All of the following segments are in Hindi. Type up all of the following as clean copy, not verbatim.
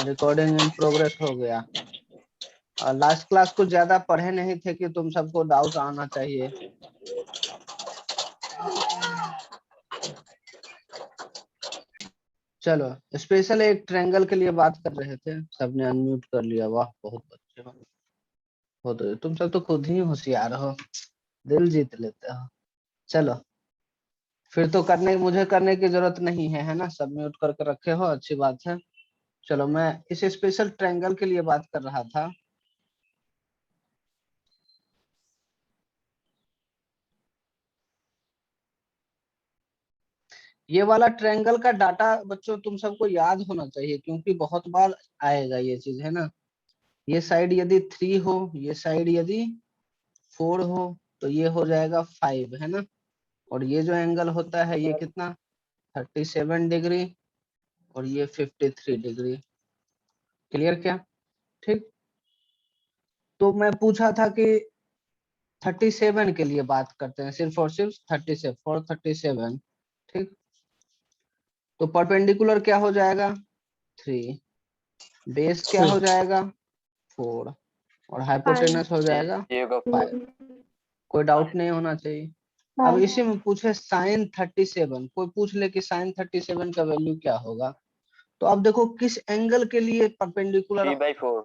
रिकॉर्डिंग इन प्रोग्रेस हो गया। लास्ट क्लास को ज्यादा पढ़े नहीं थे कि तुम सबको डाउट आना चाहिए। चलो स्पेशल एक ट्रायंगल के लिए बात कर रहे थे, सबने अनम्यूट कर लिया, वाह बहुत अच्छे हो तो तुम सब तो खुद ही होशियार हो, दिल जीत लेते हो। चलो फिर तो मुझे करने की जरूरत नहीं है ना, सब म्यूट करके रखे हो, अच्छी बात है। चलो मैं इस स्पेशल ट्रायंगल के लिए बात कर रहा था। ये वाला ट्रायंगल का डाटा बच्चों तुम सबको याद होना चाहिए, क्योंकि बहुत बार आएगा ये चीज, है ना। ये साइड यदि 3 हो, ये साइड यदि 4 हो, तो ये हो जाएगा 5, है ना। और ये जो एंगल होता है ये कितना, 37 डिग्री, और ये 53 डिग्री। क्लियर क्या? ठीक। तो मैं पूछा था कि 37 के लिए बात करते हैं, सिर्फ और सिर्फ 37 फॉर 37। ठीक। तो परपेंडिकुलर क्या हो जाएगा, 3, बेस क्या हो जाएगा, 4, और हाइपोटेनस हो जाएगा 5। कोई डाउट नहीं होना चाहिए। अब इसी में पूछे साइन 37, कोई पूछ ले कि साइन 37 का वैल्यू क्या होगा, तो अब देखो किस एंगल के लिए परपेंडिकुलर। 3/4।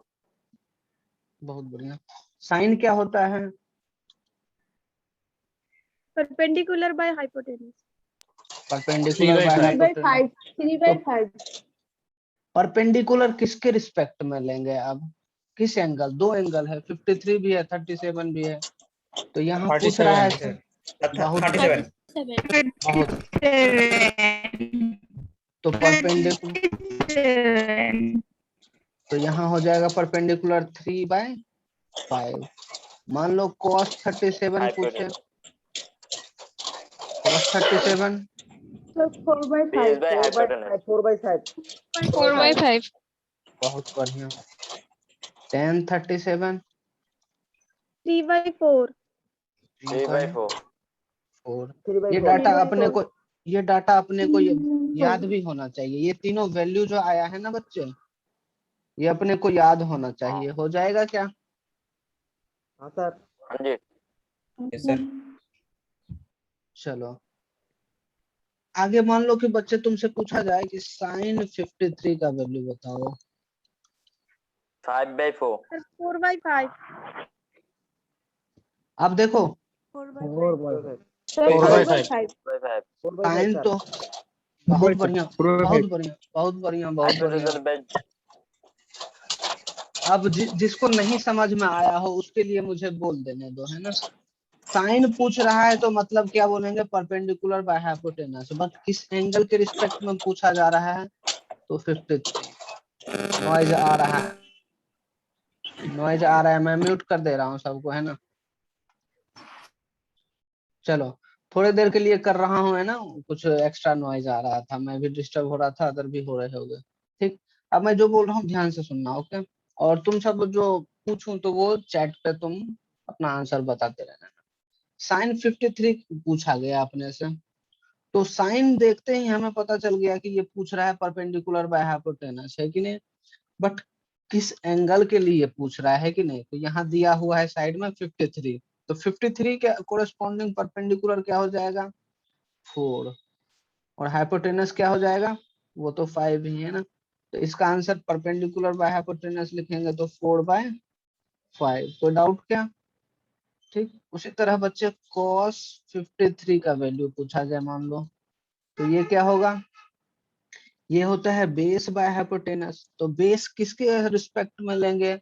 बहुत बढ़िया। साइन क्या होता है, perpendicular by hypotenuse. Perpendicular by hypotenuse. 3/5। Perpendicular किसके रिस्पेक्ट में लेंगे, अब किस एंगल, दो एंगल है, 53 भी है, 37 भी है, तो यहाँ पूछ रहा है बहुत 37। बहुत। तो परपेंडिकुलर, तो यहाँ हो जाएगा परपेंडिकुलर 3/5। मान लो cos 37 पूछे, cos 37 बेस बाय हाइपोटेनस। 4/5। बहुत बढ़िया। tan 37 3/4। 3/4। ये डाटा अपने को, ये डाटा अपने को याद भी होना चाहिए। ये तीनों वैल्यू जो आया है ना बच्चे, ये अपने को याद होना चाहिए। हो जाएगा क्या? हाँ सर। हाँ जी। Yes sir. चलो आगे मान लो कि बच्चे तुमसे पूछा जाए कि साइन 53 का वैल्यू बताओ। 5/4। 4/5। अब देखो 4/5। साइन तो बहुत बढ़िया बहुत बढ़िया बहुत बढ़िया बहुत बढ़िया। अब जिसको नहीं समझ में आया हो उसके लिए मुझे बोल देने दो, है ना। साइन पूछ रहा है तो मतलब क्या बोलेंगे, परपेंडिकुलर बाय हाइपोटेनस, बट किस एंगल के रिस्पेक्ट में पूछा जा रहा है, तो 53। नॉइज आ रहा है, नॉइज आ रहा है, मैं म्यूट कर दे रहा हूँ सबको, है ना। चलो थोड़ी देर के लिए कर रहा हूँ, है ना, कुछ एक्स्ट्रा नॉइज आ रहा था, मैं भी डिस्टर्ब हो रहा था, अदर भी हो रहे होंगे। ठीक। अब मैं जो बोल रहा हूँ ध्यान से सुनना, ओके। और तुम सब जो पूछूं तो वो चैट पे तुम अपना आंसर बताते रहना। साइन 53 पूछा गया अपने से, तो साइन देखते ही हमें पता चल गया कि ये पूछ रहा है परपेंडिकुलर बाय हाइपोटेनस, है कि नहीं। बट किस एंगल के लिए पूछ रहा है कि नहीं, तो यहाँ दिया हुआ है साइड में 53, तो 53 के कोरेस्पॉन्डिंग परपेंडिकुलर क्या हो जाएगा, 4, और हाइपोटेनस क्या हो जाएगा, वो तो 5 ही है ना। तो इसका आंसर परपेंडिकुलर बाय हाइपोटेनस लिखेंगे तो 4/5। कोई डाउट क्या? ठीक। उसी तरह बच्चे cos 53 का वैल्यू पूछा जाए मान लो, तो ये क्या होगा, ये होता है बेस बाय हाइपोटेनस, तो बेस किसके रिस्पेक्ट में लेंगे,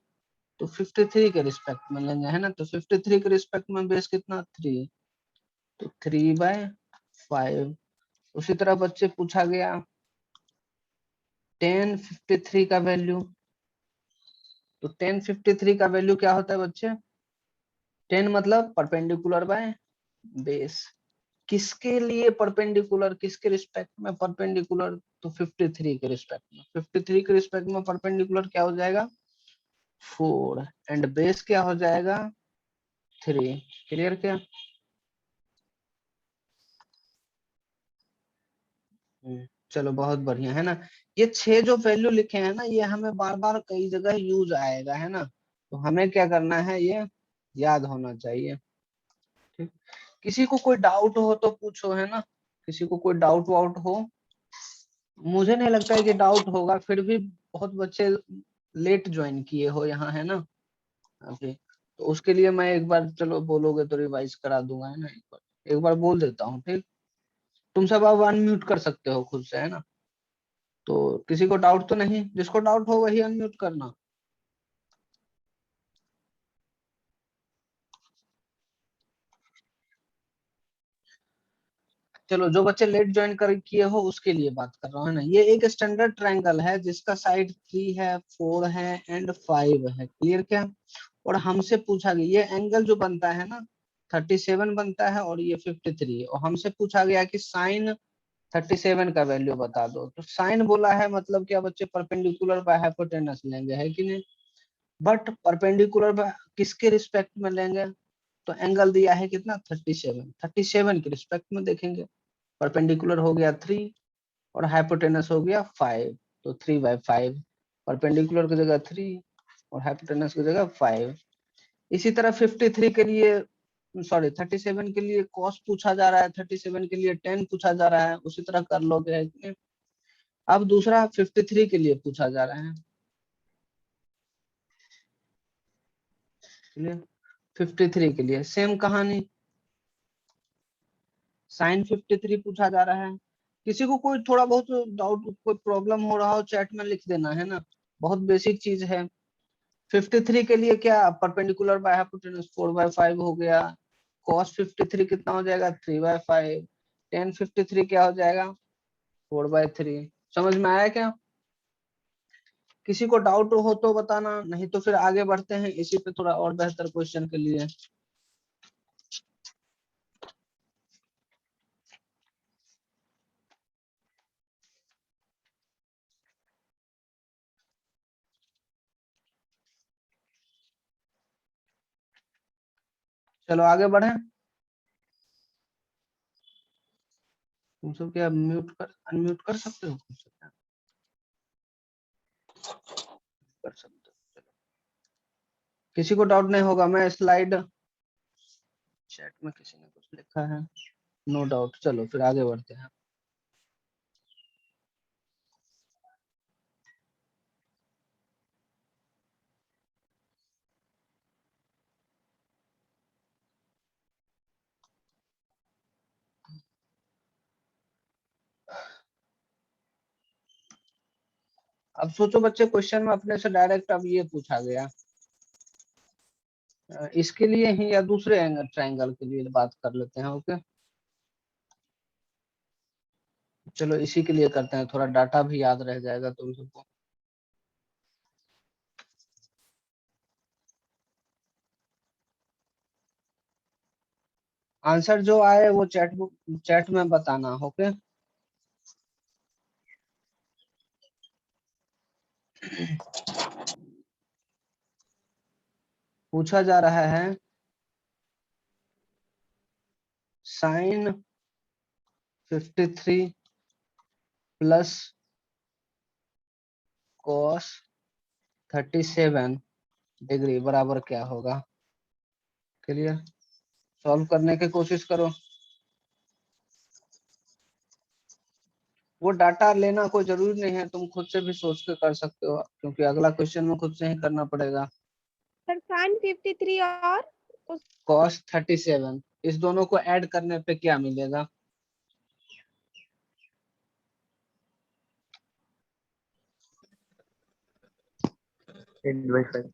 तो 53 के रिस्पेक्ट में लेंगे, है ना। तो 53 के रिस्पेक्ट में बेस कितना, 3, तो 3/5। उसी तरह बच्चे पूछा गया tan 53 का वैल्यू, तो tan 53 का वैल्यू क्या होता है बच्चे, 10 मतलब परपेंडिकुलर बाय बेस, किसके लिए परपेंडिकुलर, किसके रिस्पेक्ट में परपेंडिकुलर, तो 53 के रिस्पेक्ट में। 53 के रिस्पेक्ट में परपेंडिकुलर क्या हो जाएगा, 4, एंड बेस क्या हो जाएगा, 3। क्लियर क्या? चलो बहुत बढ़िया है ना। ये 6 जो वैल्यू लिखे हैं ना, ये हमें बार बार कई जगह यूज आएगा, है ना। तो हमें क्या करना है, ये याद होना चाहिए। ठीक। किसी को कोई डाउट हो तो पूछो, है ना। किसी को कोई डाउट वाउट हो, मुझे नहीं लगता है कि डाउट होगा, फिर भी बहुत बच्चे लेट ज्वाइन किए हो यहाँ, है ना अभी। तो उसके लिए मैं एक बार, चलो बोलोगे तो रिवाइज करा दूंगा, है ना। एक बार बोल देता हूँ, ठीक। तुम सब अब अनम्यूट कर सकते हो खुद से, है ना। तो किसी को डाउट तो नहीं, जिसको डाउट हो वही अनम्यूट करना। चलो, जो बच्चे लेट ज्वाइन कर किए हो उसके लिए बात कर रहा हूँ, है ना। ये एक स्टैंडर्ड ट्रायंगल है जिसका साइड 3 है, 4 है एंड 5 है, क्लियर क्या। और हमसे पूछा गया, ये एंगल जो बनता है ना 37 बनता है, और ये 53, और हमसे पूछा गया कि साइन 37 का वैल्यू बता दो। तो साइन बोला है, मतलब क्या बच्चे, परपेंडिकुलर बाय हाइपोटेनस लेंगे, है कि नहीं। बट परपेंडिकुलर बाय किसके रिस्पेक्ट में लेंगे, तो एंगल दिया है कितना, 37 के रिस्पेक्ट में देखेंगे। परपेंडिकुलर हो गया 3 और हाइपोटेनस हो गया 5, तो 3/5। परपेंडिकुलर की जगह 3 और हाइपोटेनस की जगह 5। इसी तरह 53 के लिए, सॉरी 37 के लिए कॉस पूछा जा रहा है, 37 के लिए टेन पूछा जा रहा है, उसी तरह कर लोगे, है कि नहीं? अब दूसरा 53 के लिए पूछा जा रहा है, 53 के लिए सेम कहानी, साइन 53 पूछा जा रहा है। किसी को कोई थोड़ा बहुत डाउट, कोई प्रॉब्लम हो रहा हो, चैट में लिख देना, है ना। बहुत बेसिक चीज है। 53 के लिए क्या, परपेंडिकुलर बाय हाइपोटेनस 4/5 हो गया। cos 53 कितना हो जाएगा, 3/5। tan 53 क्या हो जाएगा, 4/3। समझ में आया क्या। किसी को डाउट हो तो बताना, नहीं तो फिर आगे बढ़ते हैं इसी पे थोड़ा और बेहतर क्वेश्चन के लिए। चलो आगे बढ़े। तुम सब क्या म्यूट कर, अनम्यूट कर सकते हो, कर सकते हो। चलो, किसी को डाउट नहीं होगा, मैं स्लाइड, चैट में किसी ने कुछ लिखा है, नो डाउट। चलो फिर आगे बढ़ते हैं। अब सोचो बच्चे, क्वेश्चन में अपने से डायरेक्ट अब ये पूछा गया, इसके लिए ही या दूसरे एंगल ट्रायंगल के लिए बात कर लेते हैं, ओके। चलो इसी के लिए करते हैं, थोड़ा डाटा भी याद रह जाएगा तुम सबको। आंसर जो आए वो चैट में बताना, ओके। पूछा जा रहा है साइन 53 प्लस कॉस 37 डिग्री बराबर क्या होगा, क्लियर। सॉल्व करने की कोशिश करो। वो डाटा लेना कोई जरूरी नहीं है, तुम खुद से भी सोच के कर सकते हो, क्योंकि अगला क्वेश्चन में खुद से ही करना पड़ेगा। सर साइन 53 और उस cos 37, इस दोनों को ऐड करने पे क्या मिलेगा, 8/5।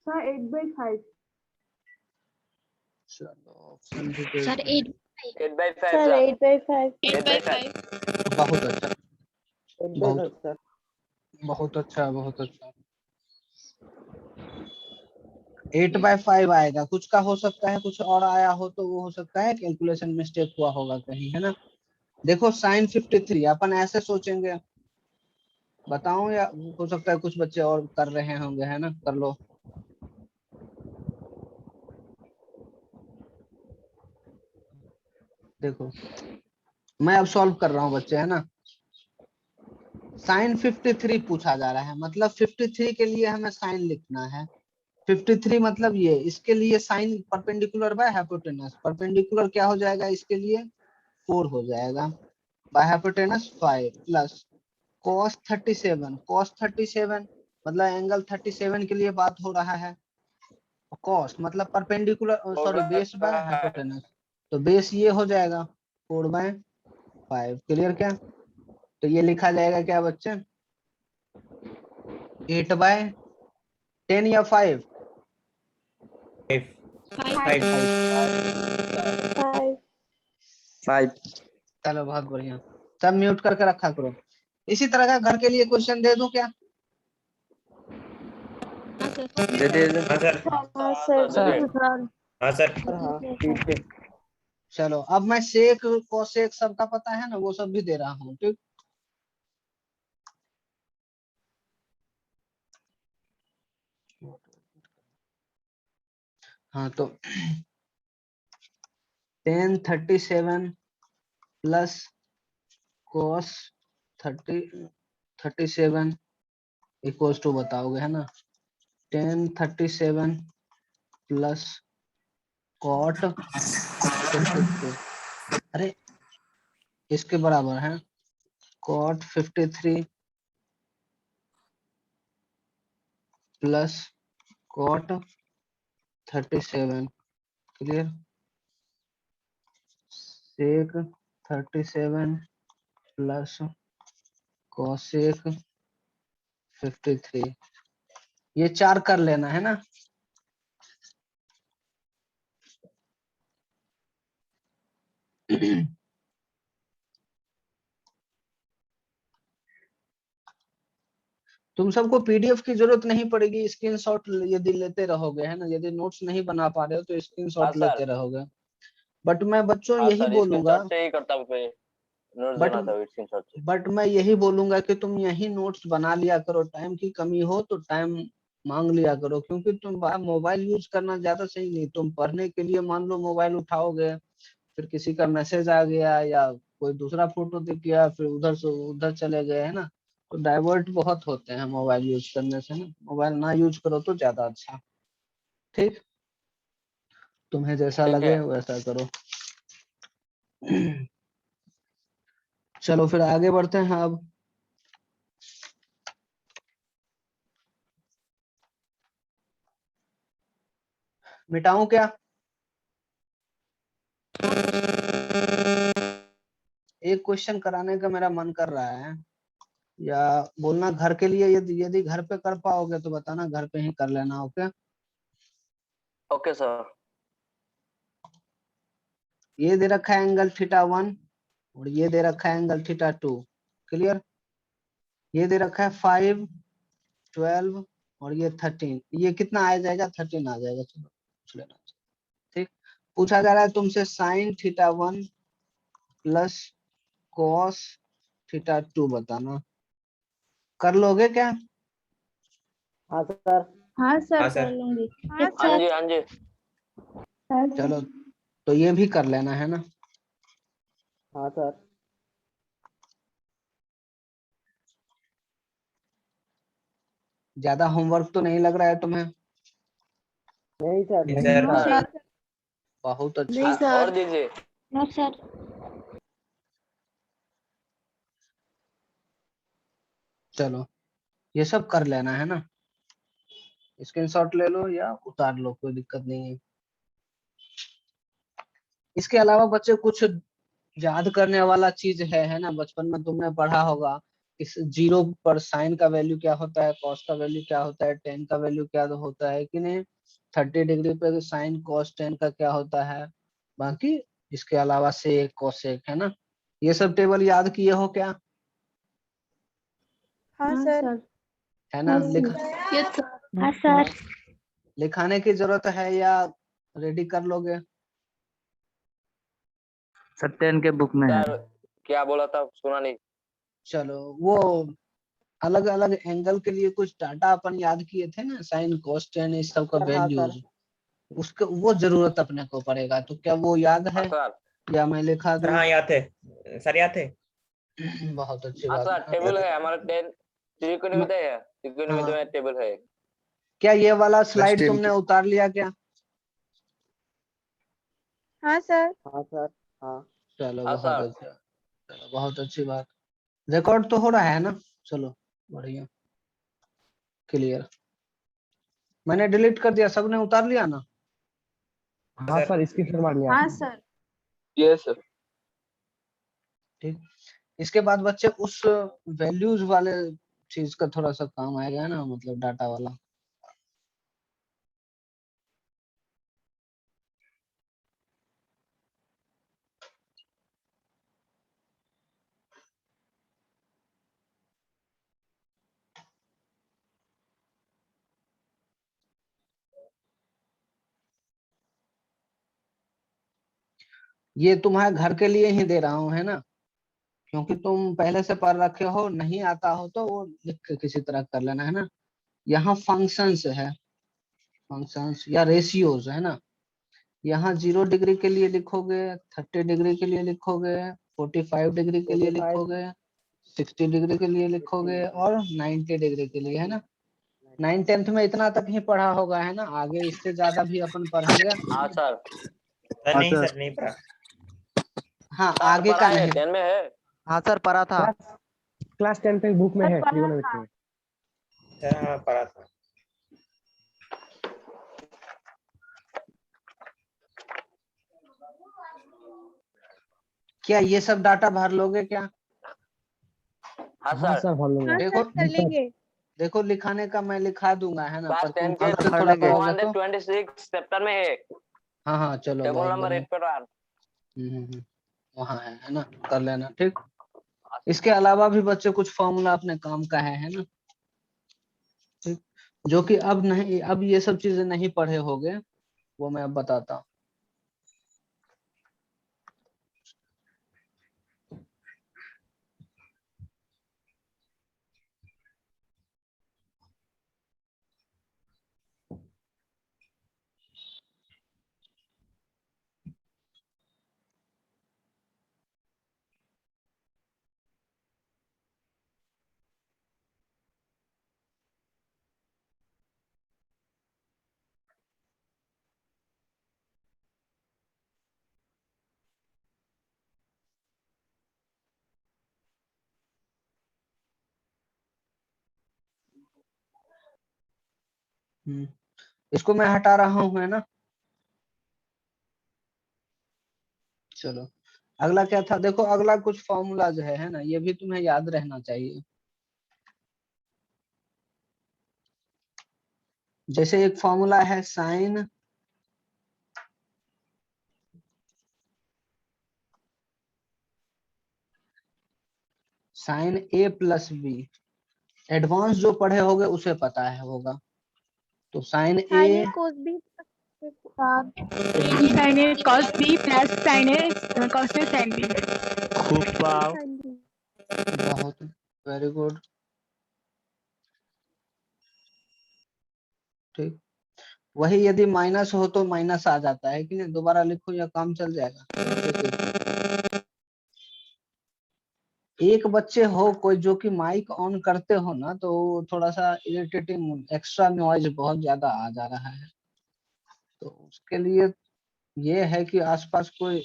Sir, 8/5. चलो ऑप्शन भी दे सर दें। 8/5 Sir, 8/5. 8/5 बहुत अच्छा, 8/5 सर। बहुत अच्छा, बहुत अच्छा। 8/5 आएगा, कुछ का हो सकता है कुछ और आया हो, तो वो हो सकता है कैलकुलेशन मिस्टेक हुआ होगा कहीं, है ना। देखो साइन 53 अपन ऐसे सोचेंगे, बताऊं, या हो सकता है कुछ बच्चे और कर रहे होंगे, है ना, कर लो। देखो मैं अब सॉल्व कर रहा हूँ बच्चे, है ना। साइन 53 पूछा जा रहा है, मतलब 53 के लिए हमें साइन लिखना है। 53 मतलब ये, इसके लिए sine perpendicular by hypotenuse, perpendicular क्या हो जाएगा इसके लिए 4 हो जाएगा, बाय हाइपोटेनस 5 प्लस cos 37 मतलब एंगल 37 के लिए बात हो रहा है। cos मतलब perpendicular, sorry base by hypotenuse, तो बेस ये हो जाएगा 4/5। क्लियर क्या? तो ये लिखा जाएगा क्या बच्चे, 8/10 या 5? 5 चलो बहुत बढ़िया, सब म्यूट करके रखा करो। इसी तरह का घर के लिए क्वेश्चन दे दूं क्या? दे दे दे। हाँ सर। हाँ सर हाँ सर। हाँ ठीक है। चलो अब मैं सेक कोसेक सबका पता है ना, वो सब भी दे रहा हूँ, ठीक। हाँ तो tan 37 plus cos 37 equals to बताओगे, है ना। tan 37 प्लस cot 53, अरे इसके बराबर है cot 53 plus cot 37। Clear? sec 37 plus cosec 53, ये 4 कर लेना है ना। तुम सबको पीडीएफ की जरूरत नहीं पड़ेगी, स्क्रीनशॉट यदि लेते रहोगे, है ना। यदि नोट्स नहीं बना पा रहे हो तो हाँ स्क्रीनशॉट सर। लेते रहोगे। बट मैं बच्चों हाँ यही सर, बोलूंगा, स्क्रीनशॉट से ही करता हूँ, फिर नोट्स बट बनाता हूँ स्क्रीनशॉट से। बट मैं यही बोलूंगा कि तुम यही नोट्स बना लिया करो। टाइम की कमी हो तो टाइम मांग लिया करो, क्योंकि तुम मोबाइल यूज करना ज्यादा सही नहीं। तुम पढ़ने के लिए मान लो मोबाइल उठाओगे, फिर किसी का मैसेज आ गया या कोई दूसरा फोटो दिख गया, फिर उधर से उधर चले गए, है ना। तो डाइवर्ट बहुत होते हैं मोबाइल यूज करने से ना। मोबाइल ना यूज करो तो ज्यादा अच्छा, ठीक। तुम्हें जैसा ठीक है। लगे वैसा करो। चलो फिर आगे बढ़ते हैं अब। मिटाऊं क्या? एक क्वेश्चन कराने का मेरा मन कर रहा है, या बोलना घर के लिए, यदि यदि घर पे कर पाओगे तो बताना, घर पे ही कर लेना। ओके? Okay sir. ये दे रखा है एंगल θ1 और ये दे रखा है एंगल θ2। क्लियर? ये दे रखा है 5, 12 और ये 13। ये कितना आ जाएगा? 13 आ जाएगा। चलो पूछ लेना, ठीक। पूछा जा रहा है तुमसे साइन θ1 प्लस कॉस θ2 बताना। कर लोगे क्या? हाँ सर। हाँ सर हाँ सर। कर लूंगी। हाँ हाँ जी, हाँ जी। चलो तो ये भी कर लेना, है ना। हाँ सर। ज्यादा होमवर्क तो नहीं लग रहा है तुम्हें? नहीं सर, नहीं नहीं सर। था। बहुत अच्छा। नहीं सर। और दीजिए। No sir. चलो ये सब कर लेना, है ना। स्क्रीनशॉट ले लो या उतार लो, कोई दिक्कत नहीं है। इसके अलावा बच्चे कुछ याद करने वाला चीज है ना। बचपन में तुमने पढ़ा होगा इस जीरो पर साइन का वैल्यू क्या होता है, कॉस का वैल्यू क्या होता है, टेन का वैल्यू क्या होता है कि नहीं। 30 डिग्री पे साइन कॉस टेन का क्या होता है। बाकी इसके अलावा सेक कोसेक, है ना। ये सब टेबल याद किए हो क्या? हाँ सर। है ना। हाँ सर। लिखाने की जरूरत है या रेडी कर लोगे? सत्यन के बुक में है। सर क्या बोला था, सुना नहीं। चलो वो अलग अलग एंगल के लिए कुछ डाटा अपन याद किए थे ना, साइन कॉस टेन इस सब का सर हाँ सर। वैल्यूज, उसका वो जरूरत अपने को पड़ेगा। तो क्या वो याद हाँ है? सर। या मैं लिखा सर दूं? हाँ याद है सर, याद है। बहुत अच्छी हाँ बात सर, है। टेबल है हमारा 10 त्रिकोणमिति है, त्रिकोणमिति हाँ। में टेबल है। क्या ये वाला बस स्लाइड 10 तुमने उतार लिया क्या? हाँ सर। हाँ सर। हाँ। चलो हाँ बहुत सर। अच्छा, चलो बहुत अच्छी बात। रिकॉर्ड तो हो रहा है ना? चलो बढ़िया, क्लियर। मैंने डिलीट कर दिया, सबने उतार लिया ना? हाँ सर, इसकी फिर मार लिया। हाँ सर। Yes sir. ठीक। इसके बाद बच्चे उस वैल्यूज वाले चीज का थोड़ा सा काम आएगा ना, मतलब डाटा वाला। ये तुम्हारे घर के लिए ही दे रहा हूँ, है ना? क्योंकि तुम पहले से पढ़ रखे हो, नहीं आता हो तो वो लिख के किसी तरह कर लेना, है ना? यहाँ फंक्शंस है, फंक्शंस या रेशियोज, है ना? यहाँ 0 डिग्री के लिए लिखोगे, 30 डिग्री के लिए लिखोगे, 45 डिग्री के लिए 45 लिखोगे, 60 डिग्री के लिए लिखोगे और 90 डिग्री के लिए, है ना? 9 10th में इतना तक ही पढ़ा होगा, है ना? आगे इससे ज्यादा भी अपन पढ़ेंगे। हाँ सर। सर नहीं सर, नहीं पढ़ा। हाँ सर आगे पढ़ा का है, नहीं। 10 में है। हाँ सर पढ़ा था। क्लास 10 पे बुक में सर है, पढ़ा ट्रिगोनोमेट्री था। में। सर हाँ पढ़ा था। क्या ये सब डाटा भर लोगे क्या? हाँ हाँ सर। सर, भर लूंगा। हाँ देखो सर, कर लेंगे। देखो लिखाने का मैं लिखा दूंगा, है ना? क्लास पर तुम 10 के खुद से भर थोड़ा लेंगे। कहोगे तो। 226 चैप्टर में है, हाँ हाँ चलो टेबल बहुत नंबर बढ़िया। 8 पर रहा। वहाँ है ना? कर लेना, ठीक। इसके अलावा भी बच्चे कुछ फॉर्मूला अपने काम का है ना? ठीक। जो कि अब नहीं, अब ये सब चीजें नहीं पढ़े होगे, वो मैं अब बताता हूँ। इसको मैं हटा रहा हूँ, है ना? चलो अगला क्या था? देखो अगला कुछ फॉर्मूला जो है ना, ये भी तुम्हें याद रहना चाहिए। जैसे एक फॉर्मूला है sine a plus b. Advance जो पढ़े होगे उसे पता है होगा। तो sine sine a a, cos b. Sine a cos b plus sine a cos a sine b. खूब वाव। Sine B. बहुत वेरी गुड, ठीक। वही यदि माइनस हो तो माइनस आ जाता है कि नहीं? दोबारा लिखो या काम चल जाएगा। एक बच्चे हो कोई जो कि माइक ऑन करते हो ना, तो थोड़ा सा इरिटेटिंग एक्स्ट्रा नॉइज बहुत ज्यादा आ जा रहा है। तो उसके लिए ये है कि आसपास कोई,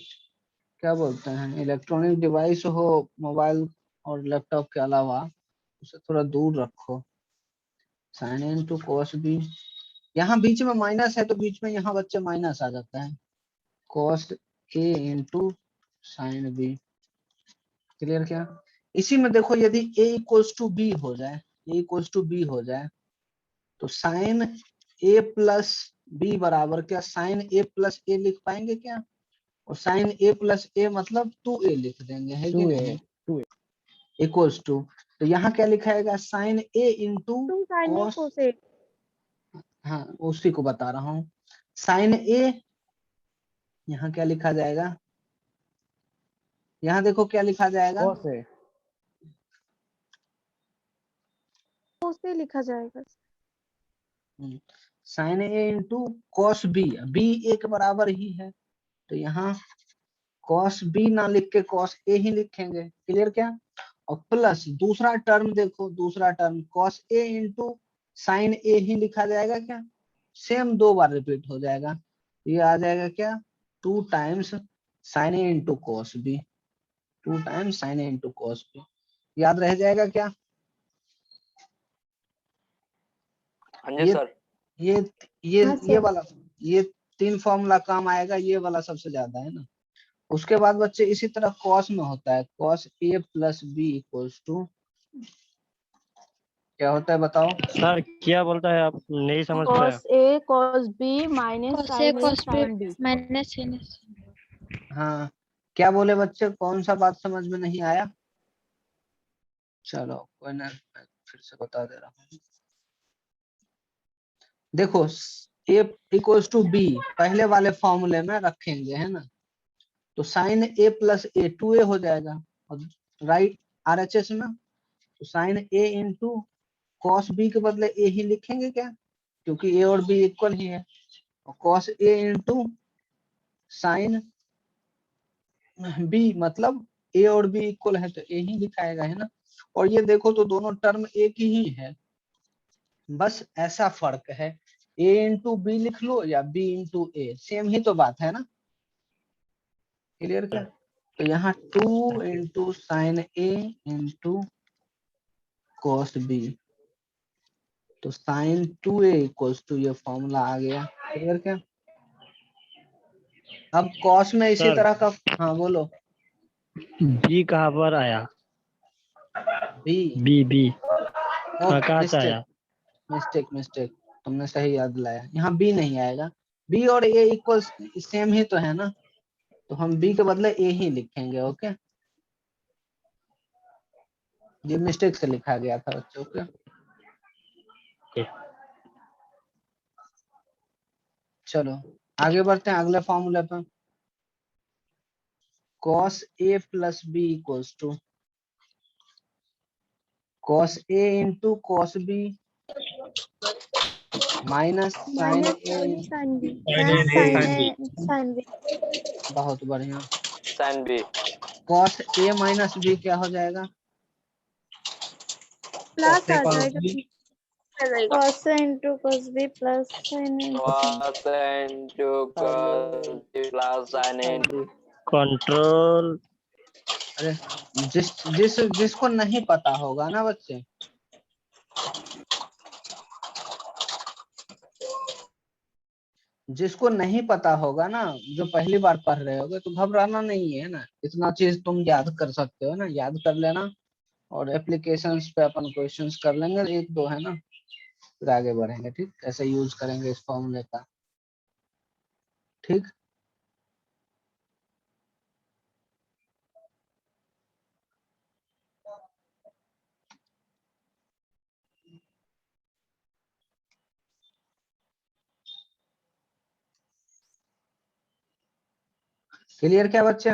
क्या बोलते हैं, इलेक्ट्रॉनिक डिवाइस हो, मोबाइल और लैपटॉप के अलावा, उसे थोड़ा दूर रखो। Sine into cos B, यहाँ बीच में माइनस है तो बीच में यहाँ बच्चे माइनस आ जाता है। Cos a into sine B, clear क्या? इसी में देखो यदि a इक्वल्स टू बी हो जाए, a इक्वल्स टू बी हो जाए, तो साइन a प्लस बी बराबर क्या साइन a प्लस ए लिख पाएंगे क्या? और साइन a प्लस ए मतलब 2a लिख देंगे, है कि 2a नहीं? 2a। इक्वल्स टू, तो यहाँ क्या लिखाएगा? Sine a into two sine a cos, cos a. हाँ उसी को बता रहा हूँ। साइन a, यहाँ क्या लिखा जाएगा? यहाँ देखो क्या लिखा जाएगा? cos a। कोस ए लिखा जाएगा। Sign a into cos B, B ए के बराबर ही है, तो यहाँ कॉस बी ना लिख के कॉस ए ही लिखेंगे, क्लियर क्या। और प्लस दूसरा टर्म देखो, दूसरा term cos a into sine ए ही लिखा जाएगा क्या, सेम 2 बार रिपीट हो जाएगा, ये आ जाएगा क्या 2 times sine a into cos b, 2 times sine a into cos b, याद रह जाएगा क्या। हाँ जी ये सर। ये हाँ ये सर। वाला, ये 3 फॉर्मूला काम आएगा, ये वाला सबसे ज्यादा है ना। उसके बाद बच्चे इसी तरह कॉस में होता है, cos A plus B equals to क्या होता है बताओ। सर क्या बोलता है, आप नहीं समझ पाया। cos A cos B minus cos A sin A cos B sin B। minus sin A। हाँ क्या बोले बच्चे, कौन सा बात समझ में नहीं आया। चलो कोई ना, मैं फिर से बता दे रहा हूँ। देखो a इक्वल्स टू बी पहले वाले फॉर्मूले में रखेंगे है ना, तो sign a plus A 2a हो जाएगा, और राइट आरएचएस में तो sign a into cos B के बदले ए ही लिखेंगे क्या, क्योंकि ए और बी इक्वल ही है, और cos a into sine B मतलब ए और बी इक्वल है तो ए ही लिखाएगा है ना। और ये देखो तो दोनों टर्म एक ही है, बस ऐसा फर्क है, ए इंटू बी लिख लो या बी इंटू ए, सेम ही तो बात है ना, क्लियर क्या। तो यहाँ 2 into sine a into cos B, तो साइन 2a इक्वल्स टू ये फॉर्मूला आ गया, क्लियर क्या। अब कॉस में इसी सर तरह का, हाँ बोलो। बी कहाँ पर आया, बी बी बी ओ हाँ कहाँ से मिस्टेक आया। मिस्टेक मिस्टेक, तुमने सही याद दिलाया, यहाँ बी नहीं आएगा, बी और ए इक्वल्स सेम ही तो है ना, तो हम बी के बदले ए ही लिखेंगे, ओके। ये मिस्टेक से लिखा गया था बच्चों, ओके। चलो आगे बढ़ते हैं अगले फॉर्मूले पर, cos a plus B equals to cos a into cos b minus sine minus A, sine B Sin A, sine B बहुत बढ़िया। Sine B cos a minus b क्या हो जाएगा, प्लस आ cos जाएगा, cos into cos B plus sine into sine. cos into cos plus sin into control. अरे जिसको नहीं पता होगा ना बच्चे, जिसको नहीं पता होगा ना, जो पहली बार पढ़ रहे होगे तो घबराना नहीं है ना, इतना चीज तुम याद कर सकते हो ना, याद कर लेना, और एप्लीकेशंस पे अपन क्वेश्चंस कर लेंगे 1-2 है ना, फिर आगे बढ़ेंगे, ठीक कैसे यूज करेंगे इस फॉर्मूले का, ठीक। क्लियर क्या बच्चे।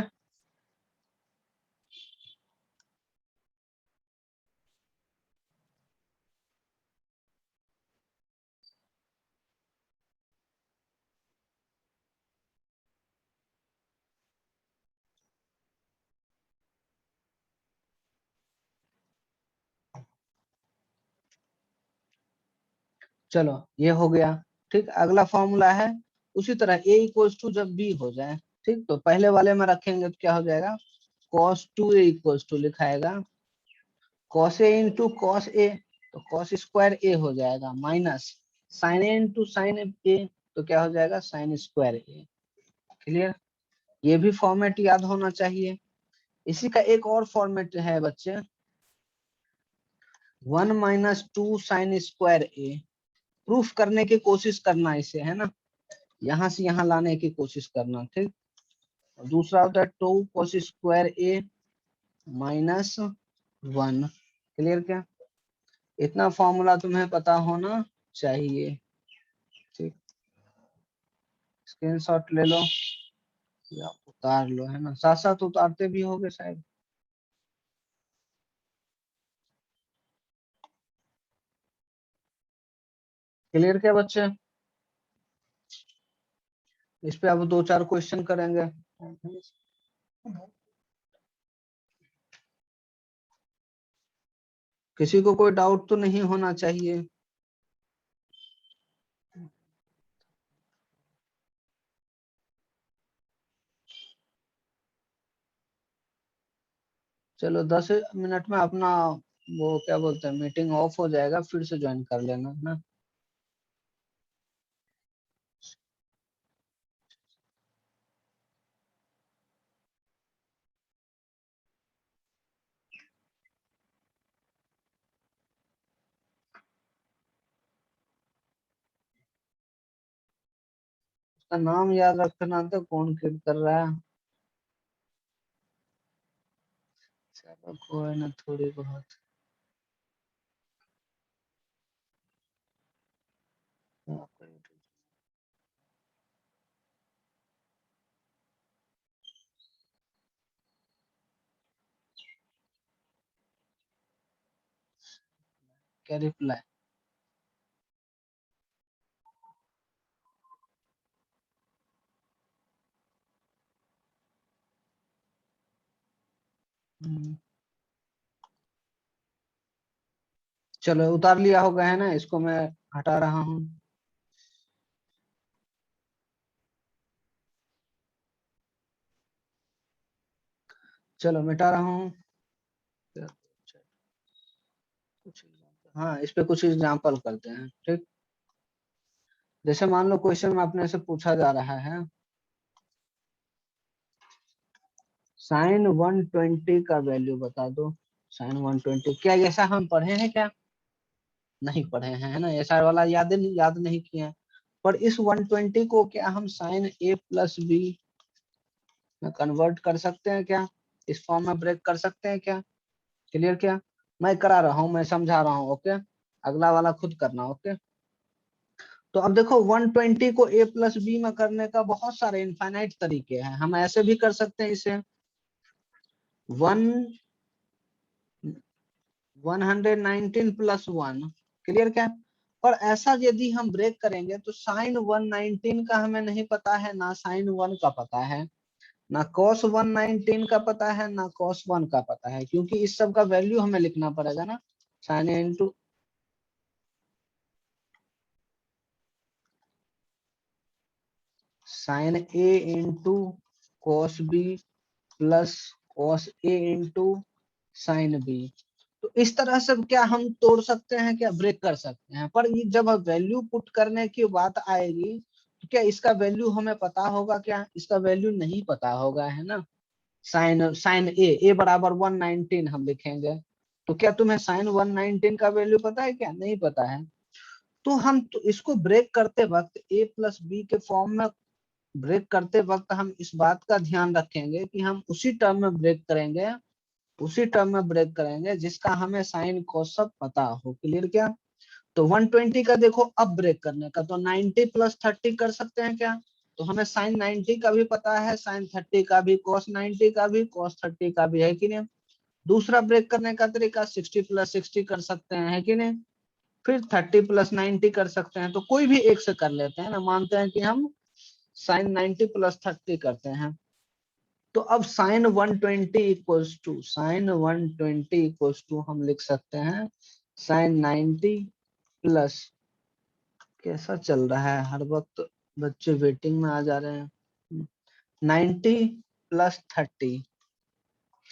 चलो ये हो गया, ठीक। अगला फॉर्मूला है उसी तरह a इक्वल्स टू जब b हो जाए, ठीक, तो पहले वाले में रखेंगे तो क्या हो जाएगा, cos 2a इक्वल्स टू लिखाएगा cos a into cos a, तो cos स्क्वायर a हो जाएगा, minus sin a into sin a, तो क्या हो जाएगा sin स्क्वायर a, क्लियर। ये भी फॉर्मेट याद होना चाहिए। इसी का एक और फॉर्मेट है बच्चे, 1 minus 2 sine square a, proof करने की कोशिश करना इसे है ना, यहाँ से यहाँ लाने की कोशिश करना, ठीक। दूसरा होता है 2 cos square a minus 1, clear क्या। इतना फॉर्मूला तुम्हें पता होना चाहिए, ठीक। स्क्रीनशॉट ले लो या उतार लो है ना, साथ साथ उतारते भी होगे शायद। क्लियर क्या बच्चे, इस पे अब 2-4 क्वेश्चन करेंगे। किसी को कोई डाउट तो नहीं होना चाहिए। चलो 10 मिनट में अपना वो क्या बोलते हैं मीटिंग ऑफ हो जाएगा, फिर से ज्वाइन कर लेना ना। उसका नाम याद रखना था, कौन क्लिक कर रहा है। चलो कोई ना, थोड़ी बहुत। क्या रिप्लाई? चलो उतार लिया होगा है ना, इसको मैं हटा रहा हूँ। चलो मिटा रहा हूँ। हाँ, इस पे कुछ एग्जाम्पल करते हैं, ठीक। जैसे मान लो क्वेश्चन में अपने से पूछा जा रहा है sin 120 का वैल्यू बता दो। sin 120 क्या ऐसा हम पढ़े हैं क्या? नहीं पढ़े हैं है ना, ऐसा वाला याद नहीं किए हैं। पर इस 120 को क्या हम sin a प्लस बी में कन्वर्ट कर सकते हैं क्या? इस फॉर्म में ब्रेक कर सकते हैं क्या? क्लियर क्या? मैं करा रहा हूँ, मैं समझा रहा हूँ, ओके। अगला वाला खुद करना, ओके। तो अब देखो 120 को a प्लस बी में करने का बहुत सारे इनफाइनाइट तरीके हैं। हम ऐसे भी कर सकते हैं इसे 119 प्लस 1, क्लियर क्या? और ऐसा यदि हम ब्रेक करेंगे तो साइन 119 का हमें नहीं पता है, ना साइन 1 का पता है, ना कॉस 119 का पता है, ना कॉस 1 का पता है, क्योंकि इस सब का वैल्यू हमें लिखना पड़ेगा ना। Sine a into sine a into cos b plus cos a into sine b. तो इस तरह से क्या हम तोड़ सकते हैं क्या, ब्रेक कर सकते हैं। पर ये जब वैल्यू पुट करने की बात आएगी तो क्या इसका वैल्यू हमें पता होगा क्या? इसका वैल्यू नहीं पता होगा है ना। साइन साइन ए बराबर 119 हम लिखेंगे, तो क्या तुम्हें साइन 119 का वैल्यू पता है क्या? नहीं पता है। तो हम तो इसको ब्रेक करते वक्त ए प्लस बी के फॉर्म में ब्रेक करते वक्त हम इस बात का ध्यान रखेंगे कि हम उसी टर्म में ब्रेक करेंगे, उसी टर्म में ब्रेक करेंगे जिसका हमें साइन कॉस सब पता हो। क्लियर क्या? तो 120 का देखो अब ब्रेक करने का तो 90 प्लस 30 कर सकते हैं क्या? तो हमें साइन 90 का भी पता है, साइन 30 का भी, कॉस 90 का भी, कॉस 30 का भी, है कि नहीं। दूसरा ब्रेक करने का तरीका 60 प्लस 60 कर सकते हैं, है कि नहीं। फिर 30 प्लस 90 कर सकते हैं। तो कोई भी एक से कर लेते हैं ना, मानते हैं कि हम साइन 90 प्लस 30 करते हैं। तो अब साइन 120 इक्वल्स टू हम लिख सकते हैं साइन 90 प्लस, कैसा चल रहा है हर वक्त बच्चे वेटिंग में आ जा रहे हैं, 90 प्लस 30।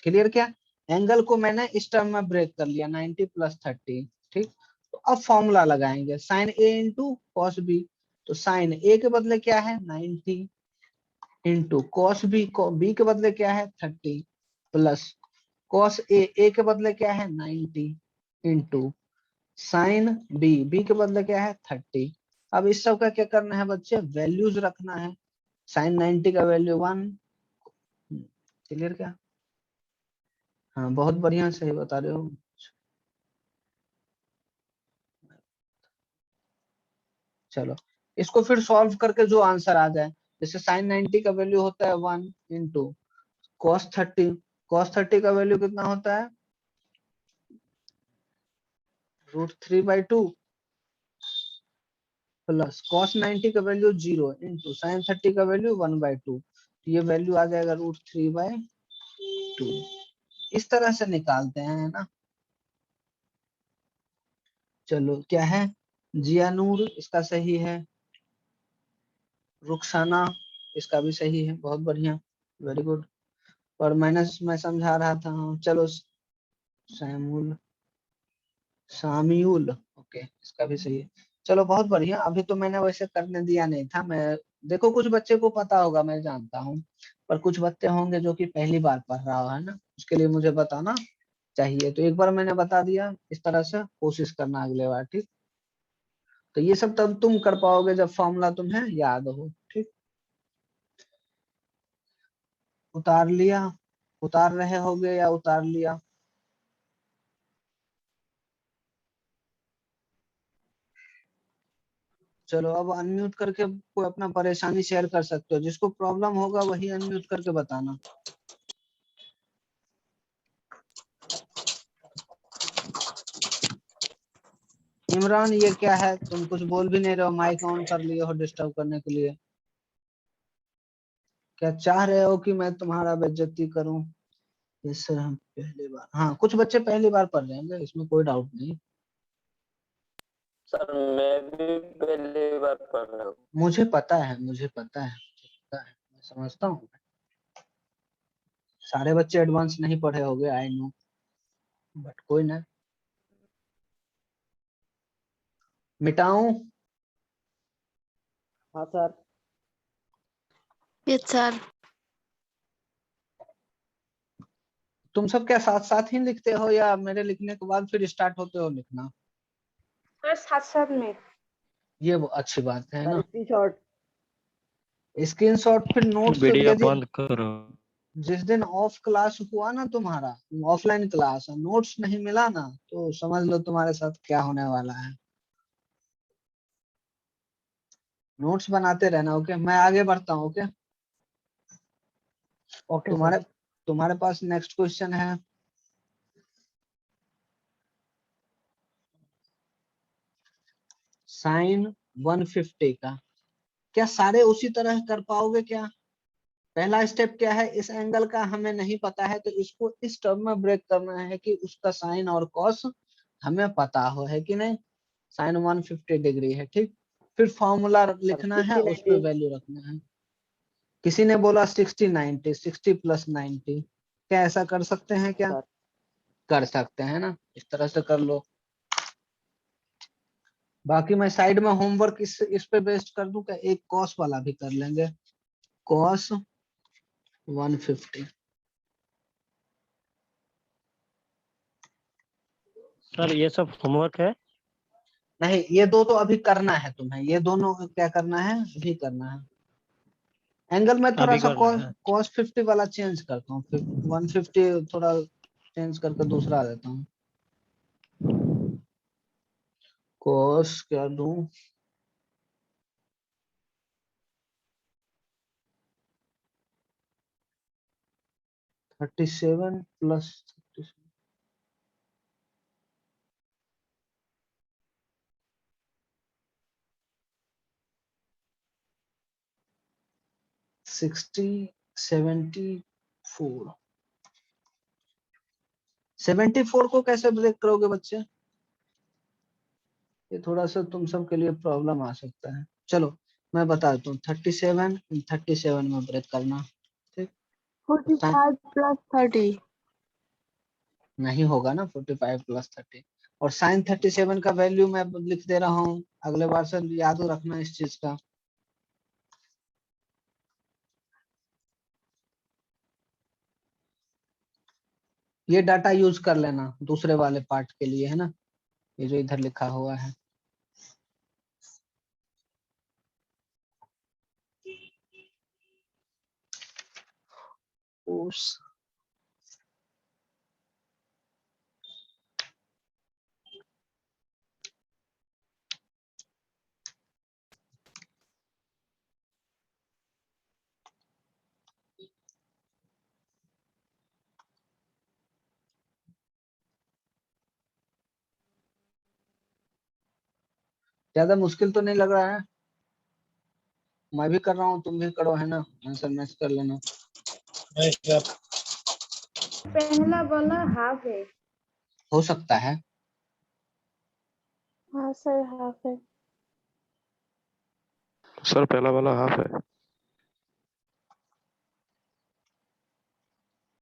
क्लियर क्या? एंगल को मैंने इस टर्म में ब्रेक कर लिया 90 प्लस 30, ठीक। तो अब फॉर्मूला लगाएंगे sign a into cos B. तो साइन ए के बदले क्या है 90 इंटू कॉस बी, बी के बदले क्या है 30 प्लस कॉस ए के बदले क्या है 90 इंटू साइन बी, बी के बदले क्या है 30। अब इस सब का क्या करना है बच्चे, वैल्यूज रखना है। साइन 90 का वैल्यू 1। क्लियर क्या? हाँ बहुत बढ़िया, सही बता रहे हो। चलो इसको फिर सॉल्व करके जो आंसर आ जाए, जैसे साइन 90 का वैल्यू होता है 1 इंटू कॉस 30, कॉस 30 का वैल्यू कितना होता है √3/2 प्लस कॉस 90 का वैल्यू 0 इंटू साइन 30 का वैल्यू 1/2। तो ये वैल्यू आ जाएगा √3/2। 2 इस तरह से निकालते हैं ना। चलो क्या है, जियानूर इसका सही है, रुखसाना इसका भी सही है, बहुत बढ़िया, वेरी गुड। और माइनस मैं समझा रहा था, चलो सैमुल सामियुल, ओके इसका भी सही है। चलो बहुत बढ़िया। अभी तो मैंने वैसे करने दिया नहीं था, मैं देखो कुछ बच्चे को पता होगा, मैं जानता हूँ, पर कुछ बच्चे होंगे जो कि पहली बार पढ़ रहा है ना, उसके लिए मुझे बताना चाहिए। तो एक बार मैंने बता दिया, इस तरह से कोशिश करना अगले बार, ठीक। तो ये सब तब तुम कर पाओगे जब फॉर्मूला तुम्हें याद हो, ठीक। उतार लिया, उतार रहे होगे या उतार लिया? चलो अब अनम्यूट करके कोई अपना परेशानी शेयर कर सकते हो, जिसको प्रॉब्लम होगा वही अनम्यूट करके बताना। इमरान ये क्या है, तुम कुछ बोल भी नहीं रहे हो, माइक ऑन कर लिए हो डिस्टर्ब करने के लिए। क्या चाह रहे हो कि मैं तुम्हारा बेइज्जती करूं? यस सर, हम पहली बार, हाँ कुछ बच्चे पहली बार पढ़ रहे हैं, इसमें कोई डाउट नहीं। सर मैं भी पहली बार पढ़ रहा हूँ। मुझे पता है, मुझे पता है, मैं समझता हूँ। सारे बच्चे एडवांस नहीं पढ़े होंगे, आई नो, बट कोई ना। मिटाऊं? हाँ सर। Yes sir. तुम सब क्या साथ साथ ही लिखते हो या मेरे लिखने के बाद फिर स्टार्ट होते हो लिखना? सर साथ साथ में। ये वो अच्छी बात है ना। स्क्रीनशॉट। स्क्रीनशॉट फिर नोट्स, वीडियो यदि बंद करो। जिस दिन ऑफ क्लास हुआ ना तुम्हारा, ऑफलाइन क्लास, नोट्स नहीं मिला ना, तो समझ लो तुम्हारे साथ क्या होने वाला है। नोट्स बनाते रहना, ओके। मैं आगे बढ़ता हूँ, ओके। ओके तुम्हारे सर। तुम्हारे पास नेक्स्ट क्वेश्चन है, साइन 150 का। क्या सारे उसी तरह कर पाओगे क्या? पहला स्टेप क्या है, इस एंगल का हमें नहीं पता है, तो इसको इस टर्म में ब्रेक करना है कि उसका साइन और कॉस हमें पता हो, है कि नहीं। साइन 150 डिग्री है, ठीक। फिर फॉर्मूला लिखना है, 60 उस पर 90। वैल्यू रखना है। किसी ने बोला 60 90, 60 + 90, क्या ऐसा कर सकते हैं क्या? सर कर सकते हैं ना, इस तरह से कर लो। बाकी मैं साइड में होमवर्क इस पे बेस्ड कर दूं क्या, एक कॉस वाला भी कर लेंगे, कॉस 150। सर ये सब होमवर्क है? नहीं, ये दो तो अभी करना है तुम्हें, ये दोनों क्या करना है, अभी करना है। एंगल में थोड़ा अभी सा करना है। कॉस 50 वाला चेंज करता हूँ, 150 थोड़ा चेंज करके दूसरा देता हूँ। कॉस क्या दूं, $37 + 60 74। 74 को कैसे ब्रेक करोगे बच्चे? ये थोड़ा सा तुम सब के लिए प्रॉब्लम आ सकता है। चलो मैं बता देता हूँ, 37 37 में ब्रेक करना, ठीक। 45 + 30। नहीं होगा ना 45 + 30। और साइन 37 का वैल्यू मैं लिख दे रहा हूँ, अगले बार से याद रखना इस चीज का। ये डाटा यूज कर लेना दूसरे वाले पार्ट के लिए, है ना, ये जो इधर लिखा हुआ है। उस ज्यादा मुश्किल तो नहीं लग रहा है? मैं भी कर रहा हूँ, तुम भी करो, है ना, आंसर मैच कर लेना। नहीं सर। पहला वाला हाफ है। हो सकता है। हाँ सर हाफ है। सर पहला वाला हाफ है।